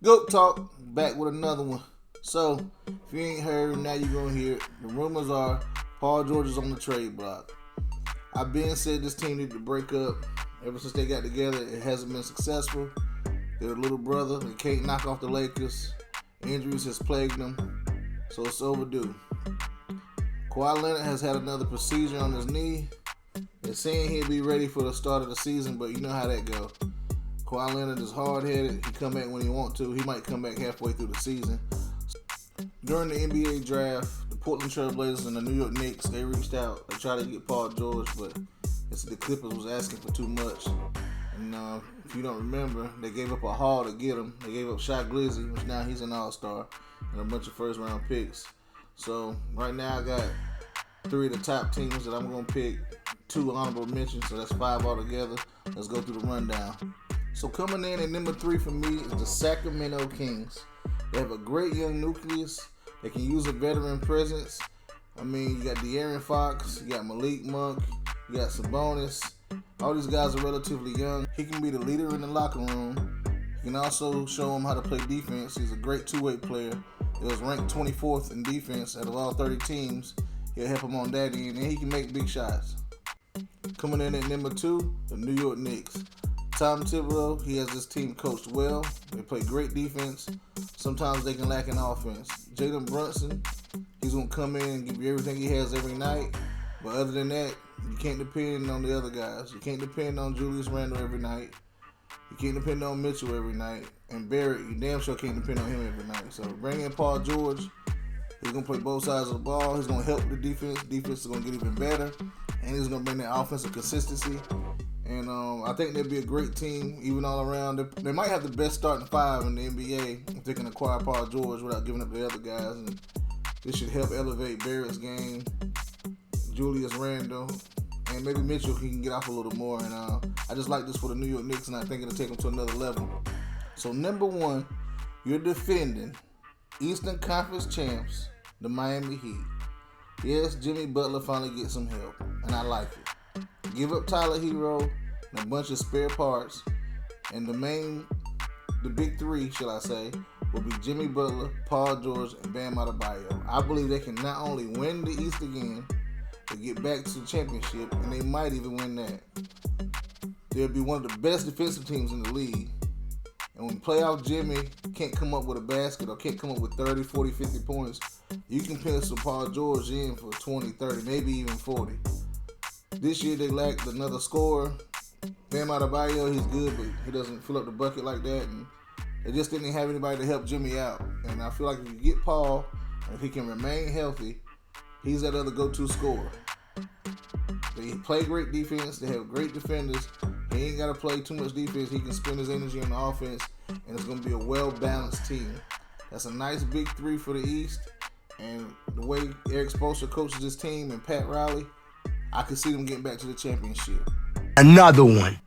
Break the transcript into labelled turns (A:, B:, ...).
A: G.O.A.T talk, back with another one. So, if you ain't heard, now you're going to hear it. The rumors are Paul George is on the trade block. I've been said this team needed to break up. Ever since they got together, it hasn't been successful. They're a little brother. They can't knock off the Lakers. Injuries has plagued them, so it's overdue. Kawhi Leonard has had another procedure on his knee. They're saying he'll be ready for the start of the season, but you know how that goes. Kawhi Leonard is hard-headed. He come back when he want to. He might come back halfway through the season. During the NBA draft, the Portland Trail Blazers and the New York Knicks, they reached out. They tried to get Paul George, but the Clippers was asking for too much. And if you don't remember, they gave up a haul to get him. They gave up Shaq Glizzy, which now he's an all-star, and a bunch of first-round picks. So right now I got 3 of the top teams that I'm going to pick, 2 honorable mentions, so that's 5 altogether. Let's go through the rundown. So coming in at number 3 for me is the Sacramento Kings. They have a great young nucleus. They can use a veteran presence. I mean, you got De'Aaron Fox, you got Malik Monk, you got Sabonis. All these guys are relatively young. He can be the leader in the locker room. He can also show them how to play defense. He's a great two-way player. He was ranked 24th in defense out of all 30 teams. He'll help him on that end, and he can make big shots. Coming in at number 2, the New York Knicks. Tom Thibodeau, he has this team coached well. They play great defense. Sometimes they can lack in offense. Jalen Brunson, he's going to come in and give you everything he has every night. But other than that, you can't depend on the other guys. You can't depend on Julius Randle every night. You can't depend on Mitchell every night. And Barrett, you damn sure can't depend on him every night. So bring in Paul George. He's going to play both sides of the ball. He's going to help the defense. Defense is going to get even better. And he's going to bring that offensive consistency. And I think they'll be a great team, even all around. They might have the best starting 5 in the NBA if they can acquire Paul George without giving up the other guys. And this should help elevate Barrett's game, Julius Randle, and maybe Mitchell can get off a little more. And I just like this for the New York Knicks, and I think it'll take them to another level. So number 1, you're defending Eastern Conference champs, the Miami Heat. Yes, Jimmy Butler finally gets some help, and I like it. Give up Tyler Hero and a bunch of spare parts, and the big 3, shall I say, will be Jimmy Butler, Paul George, and Bam Adebayo. I believe they can not only win the East again, but get back to the championship, and they might even win that. They'll be one of the best defensive teams in the league. And when playoff Jimmy can't come up with a basket or can't come up with 30, 40, 50 points, you can pencil Paul George in for 20, 30, maybe even 40. This year they lacked another scorer. Bam Adebayo, he's good, but he doesn't fill up the bucket like that. And they just didn't have anybody to help Jimmy out. And I feel like if you get Paul, and if he can remain healthy, he's that other go-to scorer. They play great defense. They have great defenders. He ain't got to play too much defense. He can spend his energy on the offense, and it's going to be a well-balanced team. That's a nice big 3 for the East. And the way Eric Spoelstra coaches this team and Pat Riley, I can see them getting back to the championship.
B: Another one.